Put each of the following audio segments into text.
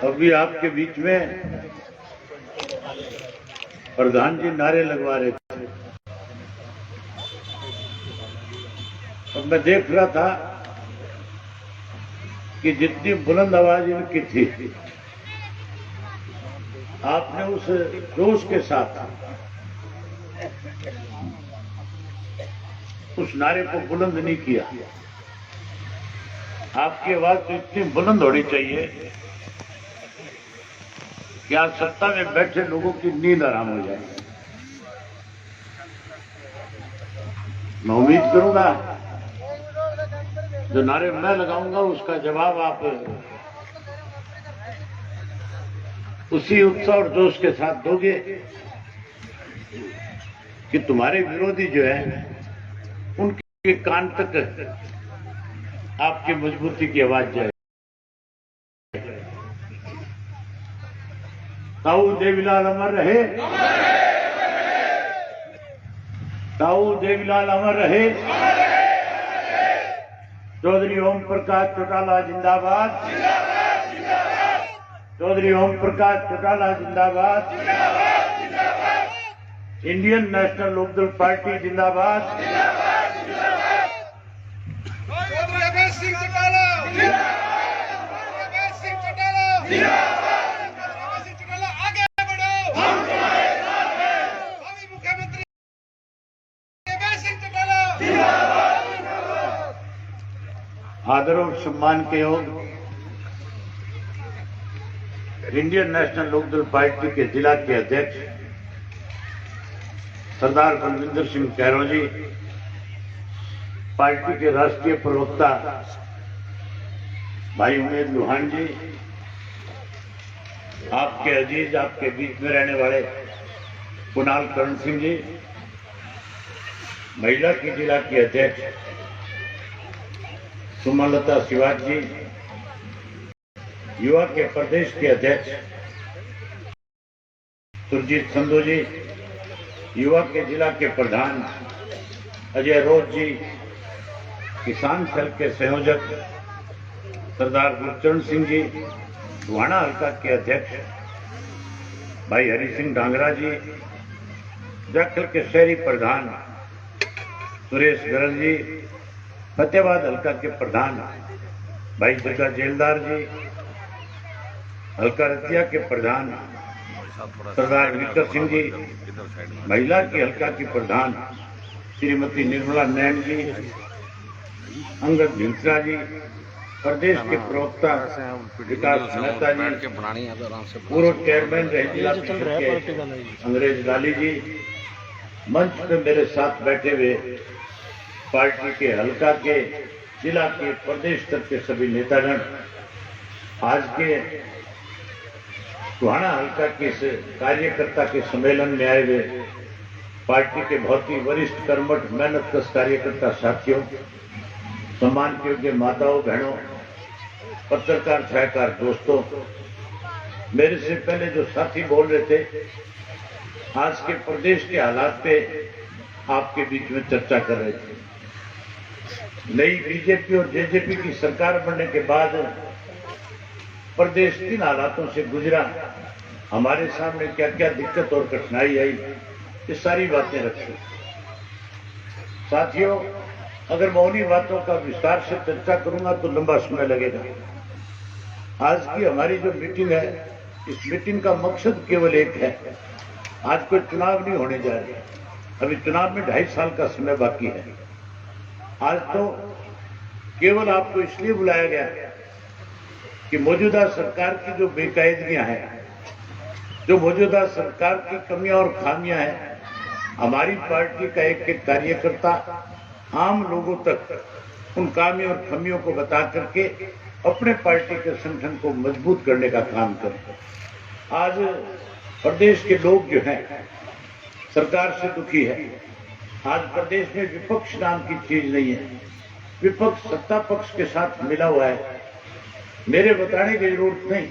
अभी आपके बीच में प्रधान जी नारे लगवा रहे थे और मैं देख रहा था कि जितनी बुलंद आवाज इनकी थी, आपने उस जोश के साथ उस नारे को बुलंद नहीं किया। आपकी आवाज तो इतनी बुलंद होनी चाहिए कि आज सत्ता में बैठे लोगों की नींद आराम हो जाए। मैं उम्मीद करूंगा जो नारे मैं लगाऊंगा उसका जवाब आप उसी उत्साह और जोश के साथ दोगे कि तुम्हारे विरोधी जो है उनके कान तक आपकी मजबूती की आवाज जाए। ताऊ देवीलाल अमर रहे, ताऊ देवीलाल अमर रहे। चौधरी ओम प्रकाश चौटाला जिंदाबाद, चौधरी ओम प्रकाश चौटाला जिंदाबाद, इंडियन नेशनल लोकदल पार्टी जिंदाबाद। आदर और सम्मान के योग इंडियन नेशनल लोकदल पार्टी के जिला के अध्यक्ष सरदार बलविंदर सिंह कैरों जी, पार्टी के राष्ट्रीय प्रवक्ता भाई उमेद लुहान जी, आपके अजीज आपके बीच में रहने वाले कुणाल करण सिंह जी, महिला की जिला की अध्यक्ष सुमलता शिवाज जी, युवा के प्रदेश के अध्यक्ष सुरजीत संधू जी, युवा के जिला के प्रधान अजय रोज जी, किसान सेल के संयोजक सरदार गुरचरण सिंह जी, टोहाना हल्का के अध्यक्ष भाई हरि सिंह डांगरा जी, जाखल के शहरी प्रधान सुरेश गरल जी, फतेहाबाद हल्का के प्रधान भाई जग्गा जेलदार जी, हल्का रतिया के प्रधान सरदार विकर सिंह जी, महिला की हल्का की प्रधान श्रीमती निर्मला नैन जी, अंगद भिंसरा जी, प्रदेश के प्रवक्ता विकास मेहता जी, पूर्व चेयरमैन रहे जिला परिषद के अंग्रेज लाली जी, मंच पे मेरे साथ बैठे हुए पार्टी के हल्का के जिला के प्रदेश तक के सभी नेतागण, आज के टोहाना हल्का के इस कार्यकर्ता के सम्मेलन में आए हुए पार्टी के बहुत ही वरिष्ठ कर्मठ मेहनतकश कार्यकर्ता साथियों, सम्मान के योग्य माताओं बहनों, पत्रकार छायाकार दोस्तों, मेरे से पहले जो साथी बोल रहे थे आज के प्रदेश के हालात पे आपके बीच में चर्चा कर रहे थे। नई बीजेपी और जेजेपी की सरकार बनने के बाद प्रदेश किन हालातों से गुजरा, हमारे सामने क्या क्या दिक्कत और कठिनाई आई, ये सारी बातें रखी। साथियों, अगर मैं उन्हीं बातों का विस्तार से चर्चा करूंगा तो लंबा समय लगेगा। आज की हमारी जो मीटिंग है, इस मीटिंग का मकसद केवल एक है। आज कोई चुनाव नहीं होने जा रहे, अभी चुनाव में 2.5 साल का समय बाकी है। आज तो केवल आपको इसलिए बुलाया गया कि मौजूदा सरकार की जो बेकायदगियां हैं, जो मौजूदा सरकार की कमियां और खामियां हैं, हमारी पार्टी का एक एक कार्यकर्ता आम लोगों तक उन खामियों और खामियों को बता करके अपने पार्टी के संगठन को मजबूत करने का काम करें। आज प्रदेश के लोग जो हैं सरकार से दुखी है। आज प्रदेश में विपक्ष नाम की चीज नहीं है, विपक्ष सत्ता पक्ष के साथ मिला हुआ है। मेरे बताने की जरूरत नहीं,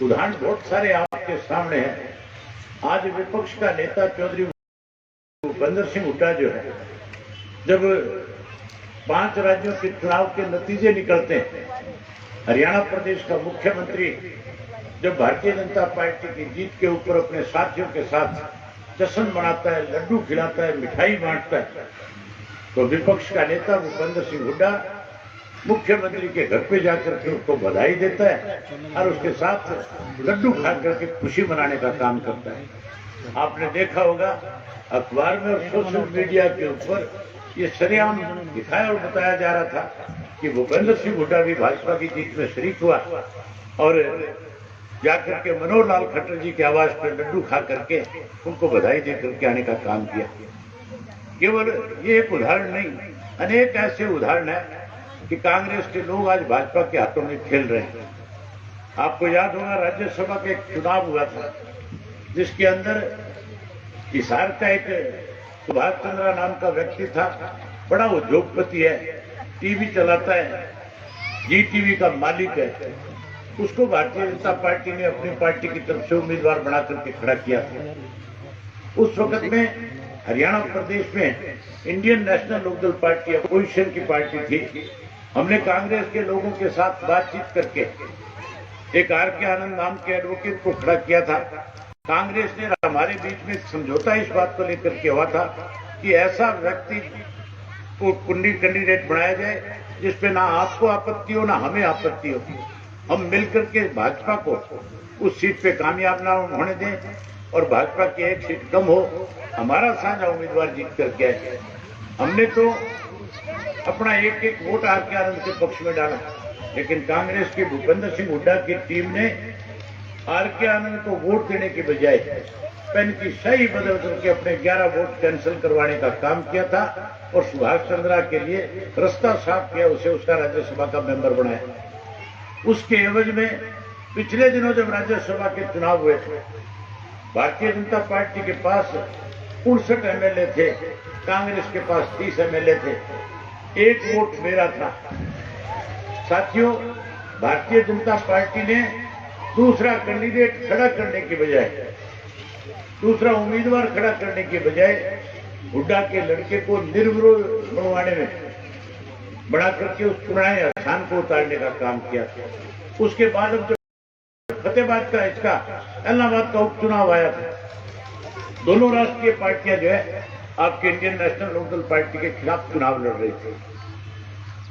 उदाहरण बहुत सारे आपके सामने हैं। आज विपक्ष का नेता चौधरी भूपेंद्र सिंह हुड्डा जो है, जब 5 राज्यों के चुनाव के नतीजे निकलते हैं, हरियाणा प्रदेश का मुख्यमंत्री जब भारतीय जनता पार्टी की जीत के ऊपर अपने साथियों के साथ जश्न मनाता है, लड्डू खिलाता है, मिठाई बांटता है, तो विपक्ष का नेता भूपेंद्र सिंह हुड्डा मुख्यमंत्री के घर पे जाकर के उसको बधाई देता है और उसके साथ लड्डू खा करके खुशी मनाने का काम करता है। आपने देखा होगा अखबार में और सोशल मीडिया के ऊपर ये सरेआम दिखाया और बताया जा रहा था कि भूपेंद्र सिंह हुड्डा भी भाजपा की जीत में शरीक हुआ और जाकर के मनोहर लाल खट्टर जी के आवास पर लड्डू खा करके उनको बधाई दे करके आने का काम किया। केवल ये एक उदाहरण नहीं, अनेक ऐसे उदाहरण है कि कांग्रेस के लोग आज भाजपा के हाथों में खेल रहे हैं। आपको याद होगा राज्यसभा का एक चुनाव हुआ था जिसके अंदर हिसार का एक सुभाष चंद्रा नाम का व्यक्ति था, बड़ा उद्योगपति है, टीवी चलाता है, जी टीवी का मालिक है। उसको भारतीय जनता पार्टी ने अपनी पार्टी की तरफ से उम्मीदवार बना करके खड़ा किया था। उस वक्त में हरियाणा प्रदेश में Indian National Lokdal party opposition की पार्टी थी। हमने कांग्रेस के लोगों के साथ बातचीत करके एक आर.के. आनंद नाम के एडवोकेट को खड़ा किया था। कांग्रेस ने हमारे बीच में समझौता इस बात को लेकर के हुआ था कि ऐसा व्यक्ति को कैंडिडेट बनाया जाए जिसपे ना आपको आपत्ति हो ना हमें आपत्ति हो। हम मिलकर के भाजपा को उस सीट पे कामयाब ना होने दें और भाजपा की एक सीट कम हो, हमारा साझा उम्मीदवार जीत करके आए। हमने तो अपना एक एक वोट आर.के. आनंद के पक्ष में डाला, लेकिन कांग्रेस के भूपेंद्र सिंह हुड्डा की टीम ने आर.के. आनंद को वोट देने के बजाय पेन की सही बदल करके अपने 11 वोट कैंसिल करवाने का काम किया था और सुभाष चंद्रा के लिए रास्ता साफ किया, उसे उसका राज्यसभा का मेंबर बनाया। उसके एवज में पिछले दिनों जब राज्यसभा के चुनाव हुए थे, भारतीय जनता पार्टी के पास 69 एमएलए थे, कांग्रेस के पास 30 एमएलए थे, एक वोट मेरा था। साथियों, भारतीय जनता पार्टी ने दूसरा कैंडिडेट खड़ा करने के बजाय, दूसरा उम्मीदवार खड़ा करने के बजाय हुड्डा के लड़के को निर्विरोध बनवाने में बना करके उस पुराने स्थान को उतारने का काम किया। उसके बाद अब जब फतेहाबाद का इसका इलाहाबाद का उपचुनाव आया था, दोनों राष्ट्रीय पार्टियां जो है आपके इंडियन नेशनल लोकदल पार्टी के खिलाफ चुनाव लड़ रही थी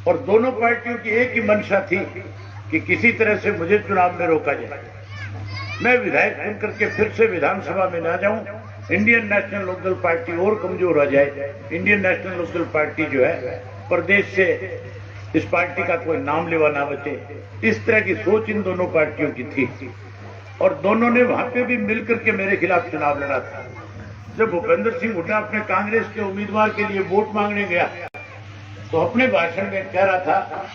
और दोनों पार्टियों की एक ही मंशा थी कि किसी तरह से मुझे चुनाव में रोका जाए, मैं विधायक बन करके फिर से विधानसभा में ना जाऊं, इंडियन नेशनल लोकदल पार्टी और कमजोर हो जाए, इंडियन नेशनल लोकदल पार्टी जो है प्रदेश से इस पार्टी का कोई नाम लेवा ना बचे। इस तरह की सोच इन दोनों पार्टियों की थी और दोनों ने वहां पे भी मिलकर के मेरे खिलाफ चुनाव लड़ा था। जब भूपेंद्र सिंह हुड्डा अपने कांग्रेस के उम्मीदवार के लिए वोट मांगने गया तो अपने भाषण में कह रहा था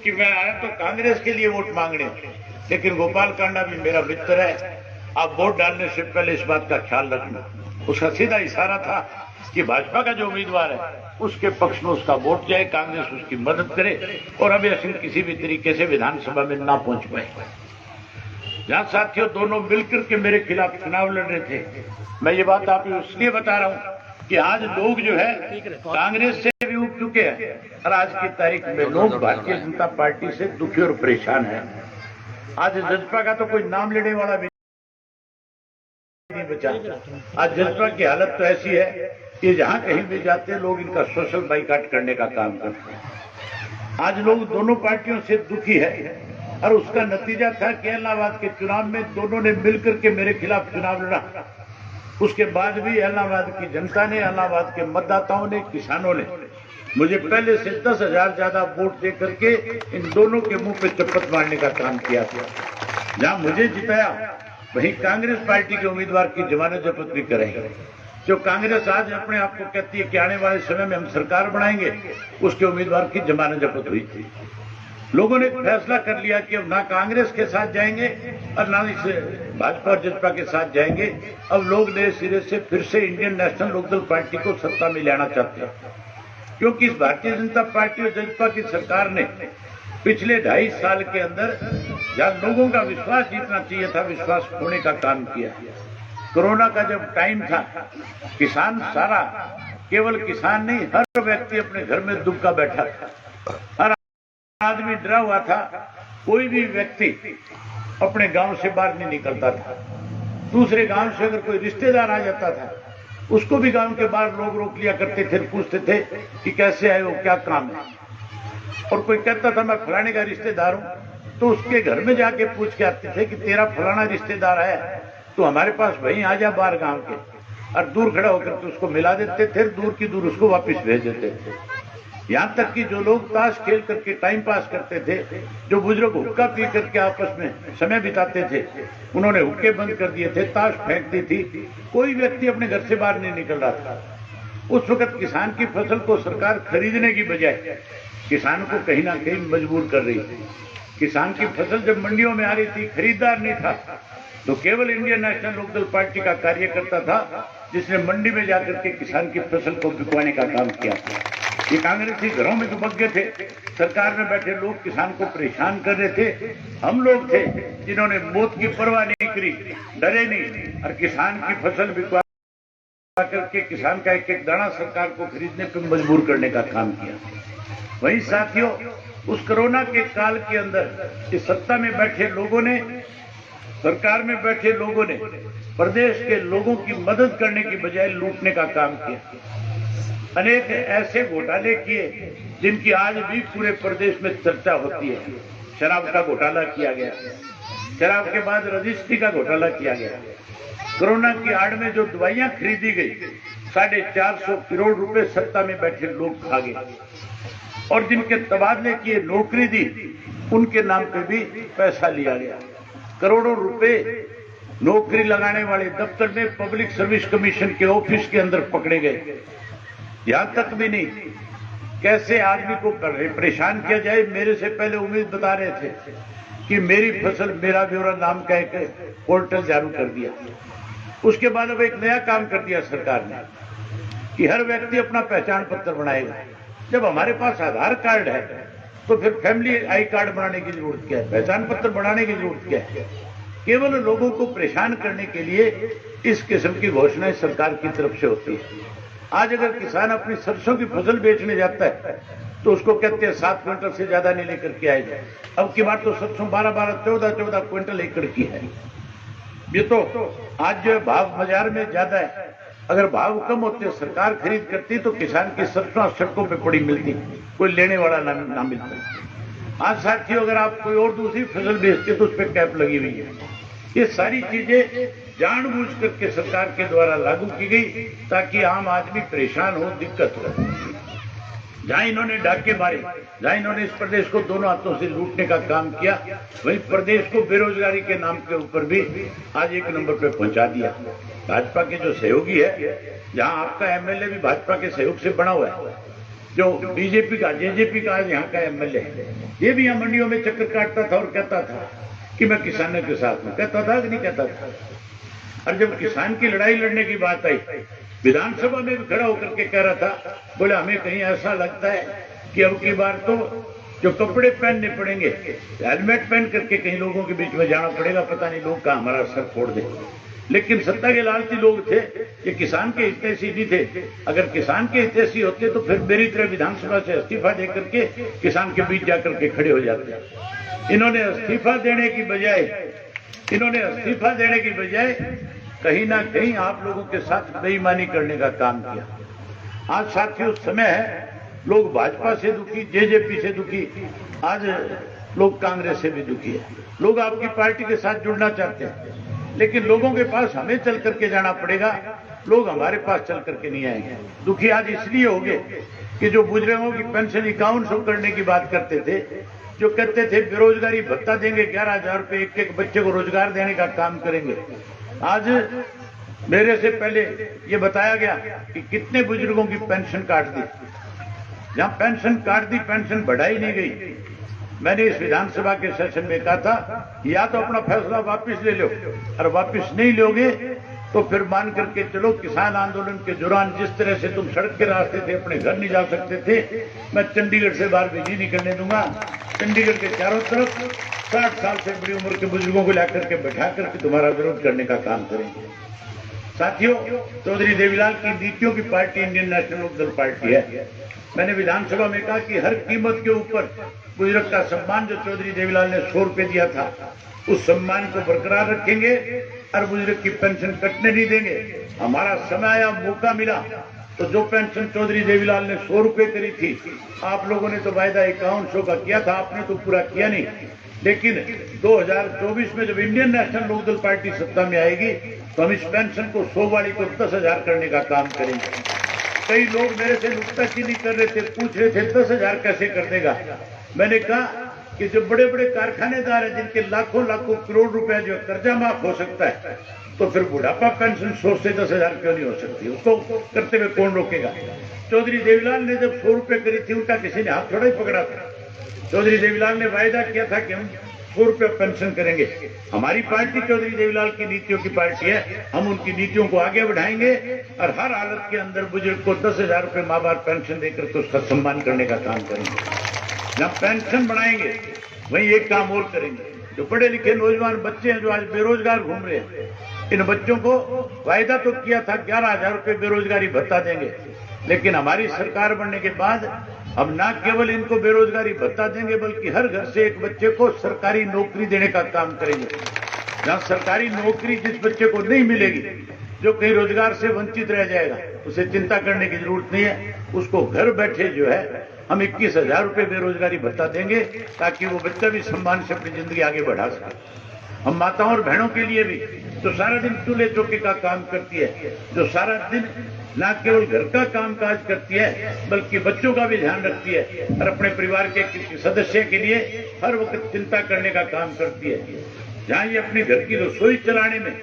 कि मैं आया तो कांग्रेस के लिए वोट मांगने, लेकिन गोपाल कांडा भी मेरा मित्र है, आप वोट डालने से पहले इस बात का ख्याल रखना। उसका सीधा इशारा था कि भाजपा का जो उम्मीदवार है उसके पक्ष में उसका वोट जाए, कांग्रेस उसकी मदद करे और अभय सिंह किसी भी तरीके से विधानसभा में ना पहुंच पाए। जहां साथियों दोनों मिलकर के मेरे खिलाफ चुनाव लड़ रहे थे, मैं ये बात आपको इसलिए बता रहा हूं कि आज लोग जो है कांग्रेस से भी उठ चुके हैं और आज की तारीख में लोग भारतीय जनता पार्टी से दुखी और परेशान हैं। आज जजपा का तो कोई नाम लेने वाला भी नहीं बचा। आज जजपा की हालत तो ऐसी है कि जहां कहीं भी जाते हैं लोग इनका सोशल बाइकाट करने का काम करते हैं। आज लोग दोनों पार्टियों से दुखी है और उसका नतीजा था कि इलाहाबाद के चुनाव में दोनों ने मिलकर के मेरे खिलाफ चुनाव लड़ा। उसके बाद भी इलाहाबाद की जनता ने, इलाहाबाद के मतदाताओं ने, किसानों ने मुझे पहले से 10,000 ज्यादा वोट दे करके इन दोनों के मुंह पे चप्पट मारने का काम किया था। जहां मुझे जिताया वहीं कांग्रेस पार्टी के उम्मीदवार की जमानत जब्त भी करेंगे। जो कांग्रेस आज अपने आप को कहती है कि आने वाले समय में हम सरकार बनाएंगे, उसके उम्मीदवार की जमानत जब्त हुई थी। लोगों ने फैसला कर लिया कि अब ना कांग्रेस के साथ जाएंगे और ना इस भाजपा और जसपा के साथ जाएंगे। अब लोग नए सिरे से फिर से इंडियन नेशनल लोकदल पार्टी को सत्ता में लाना चाहते हैं, क्योंकि इस भारतीय जनता पार्टी और जसपा की सरकार ने पिछले 2.5 साल के अंदर जहां लोगों का विश्वास जीतना चाहिए था, विश्वास खोने का काम किया। कोरोना का जब टाइम था, किसान सारा, केवल किसान नहीं, हर व्यक्ति अपने घर में दुबका बैठा था, हर आदमी डरा हुआ था। कोई भी व्यक्ति अपने गांव से बाहर नहीं निकलता था। दूसरे गांव से अगर कोई रिश्तेदार आ जाता था, उसको भी गांव के बाहर लोग रोक लिया करते थे, पूछते थे कि कैसे आए हो, क्या काम है। और कोई कहता था मैं फलाने का रिश्तेदार हूं, तो उसके घर में जाके पूछ के आते थे कि तेरा फलाना रिश्तेदार है तो हमारे पास वहीं आ जा बाहर गांव के, और दूर खड़ा होकर तो उसको मिला देते थे, दूर की दूर उसको वापस भेज देते थे। यहां तक कि जो लोग ताश खेल करके टाइम पास करते थे, जो बुजुर्ग हुक्का पी करके आपस में समय बिताते थे, उन्होंने हुक्के बंद कर दिए थे, ताश फेंक दी थी, कोई व्यक्ति अपने घर से बाहर नहीं निकल रहा था। उस वक्त किसान की फसल को सरकार खरीदने की बजाय किसान को कहीं ना कहीं मजबूर कर रही थी। किसान की फसल जब मंडियों में आ रही थी, खरीदार नहीं था, तो केवल इंडियन नेशनल लोकदल पार्टी का कार्यकर्ता था जिसने मंडी में जाकर के किसान की फसल को बिकवाने का काम किया। ये कांग्रेसी घरों में दुबक गए थे, सरकार में बैठे लोग किसान को परेशान कर रहे थे। हम लोग थे जिन्होंने मौत की परवाह नहीं करी, डरे नहीं, और किसान की फसल बिकवा करके किसान का एक एक दाना सरकार को खरीदने पर मजबूर करने का काम किया। वहीं साथियों, उस कोरोना के काल के अंदर इस सत्ता में बैठे लोगों ने, सरकार में बैठे लोगों ने प्रदेश के लोगों की मदद करने की बजाय लूटने का काम किया। अनेक ऐसे घोटाले किए जिनकी आज भी पूरे प्रदेश में चर्चा होती है। शराब का घोटाला किया गया, शराब के बाद रजिस्ट्री का घोटाला किया गया। कोरोना की आड़ में जो दवाइयां खरीदी गई, 450 करोड़ रुपए सत्ता में बैठे लोग खा गए, और जिनके तबादले किए, नौकरी दी, उनके नाम पे भी पैसा लिया गया। करोड़ों रुपए नौकरी लगाने वाले दफ्तर में पब्लिक सर्विस कमीशन के ऑफिस के अंदर पकड़े गए। यहां तक भी नहीं, कैसे आदमी को परेशान किया जाए। मेरे से पहले उम्मीद बता रहे थे कि मेरी फसल मेरा ब्यौरा नाम का एक पोर्टल चालू कर दिया। उसके बाद अब एक नया काम कर दिया सरकार ने कि हर व्यक्ति अपना पहचान पत्र बनाएगा। जब हमारे पास आधार कार्ड है तो फिर फैमिली आई कार्ड बनाने की जरूरत क्या है, पहचान पत्र बनाने की जरूरत क्या है। केवल लोगों को परेशान करने के लिए इस किस्म की घोषणाएं सरकार की तरफ से होती है। आज अगर किसान अपनी सरसों की फसल बेचने जाता है तो उसको कहते हैं 7 क्विंटल से ज्यादा नहीं लेकर के आएगा। अब की बार तो सरसों 12-12, 14-14 क्विंटल एकड़ की है। ये तो आज जो भाव बाजार में ज्यादा है, अगर भाव कम होते सरकार खरीद करती तो किसान की सरसों सड़कों पे पड़ी मिलती, कोई लेने वाला ना मिलता। आज साथियों, अगर आप कोई और दूसरी फसल बेचते तो उस पर कैप लगी हुई है। ये सारी चीजें जानबूझ करके सरकार के द्वारा लागू की गई ताकि आम आदमी परेशान हो, दिक्कत हो। जहां इन्होंने डाके मारे, जहां इन्होंने इस प्रदेश को दोनों हाथों से लूटने का काम किया, वहीं प्रदेश को बेरोजगारी के नाम के ऊपर भी आज 1 नंबर पे पहुंचा दिया। भाजपा के जो सहयोगी है, जहां आपका एमएलए भी भाजपा के सहयोग से बना हुआ है, जो बीजेपी का, जेजेपी का आज यहाँ का एमएलए है, ये भी यहाँ मंडियों में चक्कर काटता था और कहता था कि मैं किसानों के साथ हूं। कहता था कि नहीं कहता था? और जब किसान की लड़ाई लड़ने की बात आई, विधानसभा में भी खड़ा होकर के कह रहा था, बोले हमें कहीं ऐसा लगता है कि अब की बार तो जो कपड़े पहनने पड़ेंगे, हेलमेट पहन करके कहीं लोगों के बीच में जाना पड़ेगा, पता नहीं लोग कहाँ हमारा सर फोड़ दे। लेकिन सत्ता के लालची लोग थे, ये किसान के हितैषी नहीं थे। अगर किसान के हितैषी होते तो फिर मेरी तरह विधानसभा से इस्तीफा दे करके किसान के बीच जाकर के खड़े हो जाते। इन्होंने इस्तीफा देने की बजाय कहीं ना कहीं आप लोगों के साथ बेईमानी करने का काम किया। आज साथियों, समय है, लोग भाजपा से दुखी, जेजेपी से दुखी, आज लोग कांग्रेस से भी दुखी है। लोग आपकी पार्टी के साथ जुड़ना चाहते हैं, लेकिन लोगों के पास हमें चल करके जाना पड़ेगा, लोग हमारे पास चल करके नहीं आएंगे। दुखी आज इसलिए हो गए कि जो बुजुर्गों की पेंशन 5100 करने की बात करते थे, जो कहते थे बेरोजगारी भत्ता देंगे, 11,000 रुपये एक बच्चे को रोजगार देने का काम करेंगे, आज मेरे से पहले ये बताया गया कि कितने बुजुर्गों की पेंशन काट दी। जहां पेंशन काट दी, पेंशन बढ़ाई नहीं गई। मैंने इस विधानसभा के सेशन में कहा था, या तो अपना फैसला वापस ले लो, और वापस नहीं लोगे तो फिर मान करके चलो किसान आंदोलन के दौरान जिस तरह से तुम सड़क के रास्ते थे, अपने घर नहीं जा सकते थे, मैं चंडीगढ़ से बाहर भी नहीं निकलने दूंगा। चंडीगढ़ के चारों तरफ 60 साल से बड़ी उम्र के बुजुर्गों को लाकर के बैठा करके तुम्हारा विरोध करने का काम करेंगे। साथियों, चौधरी देवीलाल की नीतियों की party Indian National Lokdal party है। मैंने विधानसभा में कहा कि हर कीमत के ऊपर बुजुर्ग का सम्मान जो चौधरी देवीलाल ने 100 रुपए दिया था, उस सम्मान को बरकरार रखेंगे और बुजुर्ग की पेंशन कटने नहीं देंगे। हमारा समय आया, मौका मिला तो जो पेंशन चौधरी देवीलाल ने 100 रुपए करी थी, आप लोगों ने तो वायदा 5100 का किया था, आपने तो पूरा किया नहीं। लेकिन 2024 में जब इंडियन नेशनल लोकदल पार्टी सत्ता में आएगी तो हम इस पेंशन को 100 वाली को 10,000 करने का काम करेंगे। कई लोग मेरे से नुक्ताचीनी कर रहे थे, पूछ रहे थे 10,000 कैसे कर देगा। मैंने कहा कि जो बड़े बड़े कारखानेदार हैं जिनके लाखों लाखों करोड़ रुपए जो कर्जा माफ हो सकता है, तो फिर बुढ़ापा पेंशन 100 से 10,000 क्यों नहीं हो सकती? उसको करते हुए कौन रोकेगा? चौधरी देवीलाल ने जब 100 रुपए करी थी, उनका किसी ने हाथ थोड़ा ही पकड़ा था। चौधरी देवीलाल ने वायदा किया था कि हम 100 रुपए पेंशन करेंगे। हमारी पार्टी चौधरी देवीलाल की नीतियों की पार्टी है, हम उनकी नीतियों को आगे बढ़ाएंगे और हर हालत के अंदर बुजुर्ग को 10,000 रुपए माँ बाप पेंशन देकर के उसका सम्मान करने का काम करेंगे। जब पेंशन बढ़ाएंगे वहीं एक काम और करेंगे। जो पढ़े लिखे नौजवान बच्चे हैं जो आज बेरोजगार घूम रहे हैं, इन बच्चों को वायदा तो किया था 11,000 रुपए बेरोजगारी भत्ता देंगे, लेकिन हमारी सरकार बनने के बाद हम न केवल इनको बेरोजगारी भत्ता देंगे बल्कि हर घर से एक बच्चे को सरकारी नौकरी देने का काम करेंगे। जहां सरकारी नौकरी जिस बच्चे को नहीं मिलेगी, जो कहीं रोजगार से वंचित रह जाएगा, उसे चिंता करने की जरूरत नहीं है। उसको घर बैठे जो है हम 21,000 रुपए बेरोजगारी भत्ता देंगे ताकि वो बच्चा भी सम्मान से अपनी जिंदगी आगे बढ़ा सके। हम माताओं और बहनों के लिए भी जो सारा दिन चूल्हे चौके का काम करती है, जो सारा दिन न केवल घर का काम काज करती है बल्कि बच्चों का भी ध्यान रखती है और अपने परिवार के सदस्य के लिए हर वक्त चिंता करने का काम करती है, जहां ये अपनी घर की रसोई चलाने में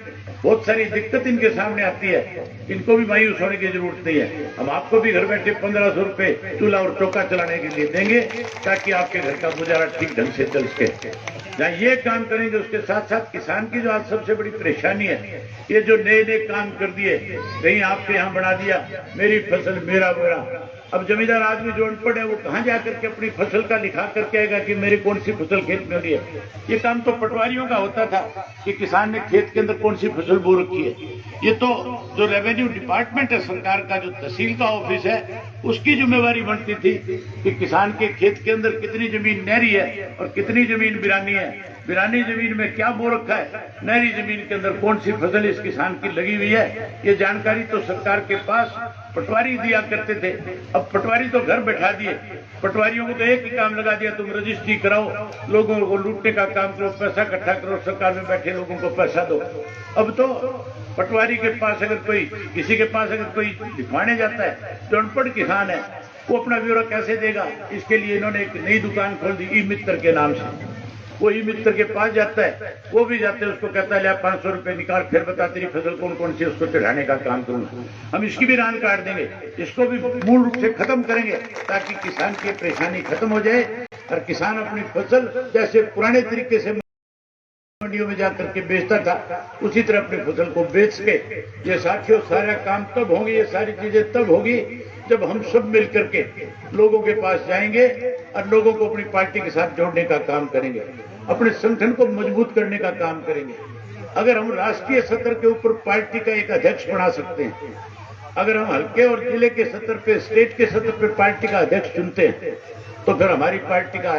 बहुत सारी दिक्कत इनके सामने आती है, इनको भी मायूस होने की जरूरत नहीं है। हम आपको भी घर बैठे 1,500 रुपए चूल्हा और चौका चलाने के लिए देंगे ताकि आपके घर का गुजारा ठीक ढंग से चल सके। जहाँ ये काम करेंगे उसके साथ साथ किसान की जो आज सबसे बड़ी परेशानी है, ये जो नए नए काम कर दिए, कहीं आपके यहाँ बना दिया मेरी फसल मेरा बोरा। अब जमींदार आदमी जो अनपढ़ है वो कहाँ जाकर के अपनी फसल का लिखा करके आएगा कि मेरी कौन सी फसल खेत में हो रही है? ये काम तो पटवारियों का होता था कि किसान ने खेत के अंदर कौन सी फसल बो रखी है। ये तो जो रेवेन्यू डिपार्टमेंट है सरकार का, जो तहसील का ऑफिस है, उसकी जिम्मेवारी बनती थी कि किसान के खेत के अंदर कितनी जमीन नहरी है और कितनी जमीन बिरानी है, बिरानी जमीन में क्या बो रखा है, नहरी जमीन के अंदर कौन सी फसल इस किसान की लगी हुई है। ये जानकारी तो सरकार के पास पटवारी दिया करते थे। अब पटवारी तो घर बैठा दिए, पटवारियों को तो एक ही काम लगा दिया, तुम रजिस्ट्री कराओ, लोगों को लूटने का काम करो, पैसा इकट्ठा करो, सरकार में बैठे लोगों को पैसा दो। अब तो पटवारी के पास अगर कोई, किसी के पास अगर कोई लिखवाने जाता है, जो अनपढ़ किसान है वो अपना ब्यौरा कैसे देगा? इसके लिए इन्होंने एक नई दुकान खोल दी ई मित्र के नाम से। वो ई मित्र के पास जाता है, वो भी जाते हैं, उसको कहता है 500 रुपए निकाल, फिर बता तेरी फसल कौन कौन सी, उसको चढ़ाने का काम करूंगा। हम इसकी भी रान काट देंगे, इसको भी मूल रूप से खत्म करेंगे ताकि किसान की परेशानी खत्म हो जाए और किसान अपनी फसल जैसे पुराने तरीके से मंडियों में जाकर के बेचता था उसी तरह अपनी फसल को बेच के। ये साथियों सारा काम तब होंगे, ये सारी चीजें तब होगी जब हम सब मिल करके लोगों के पास जाएंगे और लोगों को अपनी पार्टी के साथ जोड़ने का काम करेंगे, अपने संगठन को मजबूत करने का काम करेंगे। अगर हम राष्ट्रीय स्तर के ऊपर पार्टी का एक अध्यक्ष बना सकते हैं, अगर हम हल्के और जिले के स्तर पे, स्टेट के स्तर पे पार्टी का अध्यक्ष चुनते हैं, तो फिर हमारी पार्टी का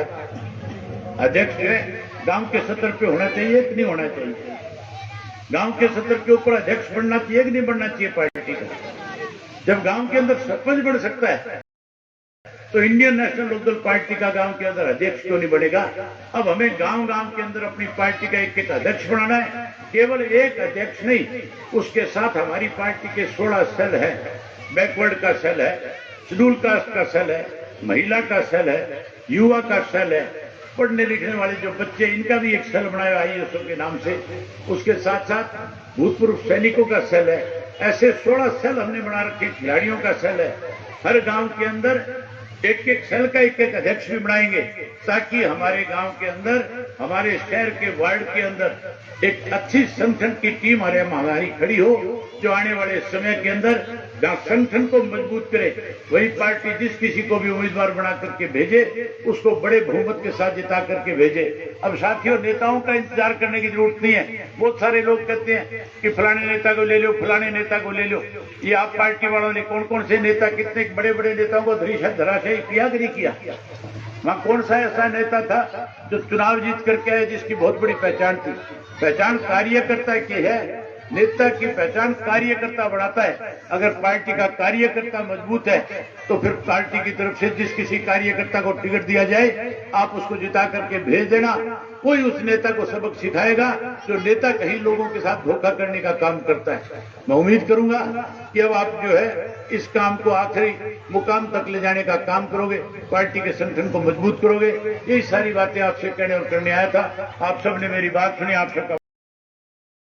अध्यक्ष जो है गांव के स्तर पे होना चाहिए कि नहीं होना चाहिए? गांव के स्तर के ऊपर अध्यक्ष बनना चाहिए कि नहीं बनना चाहिए पार्टी का? जब गांव के अंदर सरपंच बन सकता है तो इंडियन नेशनल लोकदल पार्टी का गांव के अंदर अध्यक्ष क्यों नहीं बनेगा? अब हमें गांव गांव के अंदर अपनी पार्टी का एक एक अध्यक्ष बनाना है। केवल एक अध्यक्ष नहीं, उसके साथ हमारी पार्टी के 16 सेल है, बैकवर्ड का सेल है, शेड्यूल कास्ट का सेल है, महिला का सेल है, युवा का सेल है, पढ़ने लिखने वाले जो बच्चे, इनका भी एक सेल बनाया IASO के नाम से। उसके साथ साथ भूतपूर्व सैनिकों का सेल है। ऐसे 16 सेल हमने बना रखे, खिलाड़ियों का सेल है। हर गांव के अंदर एक एक सेल का एक एक अध्यक्ष भी बनाएंगे ताकि हमारे गांव के अंदर, हमारे शहर के वार्ड के अंदर एक अच्छी संगठन की टीम हमारी खड़ी हो, जो आने वाले समय के अंदर जहां संगठन को मजबूत करे, वही पार्टी जिस किसी को भी उम्मीदवार बना करके भेजे उसको बड़े बहुमत के साथ जिता करके भेजे। अब साथियों, नेताओं का इंतजार करने की जरूरत नहीं है। बहुत सारे लोग कहते हैं कि फलाने नेता को ले लो, फलाने नेता को ले लो। ये आप पार्टी वालों ने कौन कौन से नेता, कितने बड़े बड़े नेताओं को धराशायी किया कि नहीं किया? वहां कौन सा ऐसा नेता था जो चुनाव जीत करके आया जिसकी बहुत बड़ी पहचान थी? पहचान कार्यकर्ता की है। नेता की पहचान कार्यकर्ता बढ़ाता है। अगर पार्टी का कार्यकर्ता मजबूत है तो फिर पार्टी की तरफ से जिस किसी कार्यकर्ता को टिकट दिया जाए आप उसको जिता करके भेज देना। कोई उस नेता को सबक सिखाएगा जो नेता कहीं लोगों के साथ धोखा करने का काम करता है। मैं उम्मीद करूंगा कि अब आप जो है इस काम को आखिरी मुकाम तक ले जाने का काम करोगे, पार्टी के संगठन को मजबूत करोगे। यही सारी बातें आपसे कहने और करने आया था। आप सबने मेरी बात सुनी। आप सबका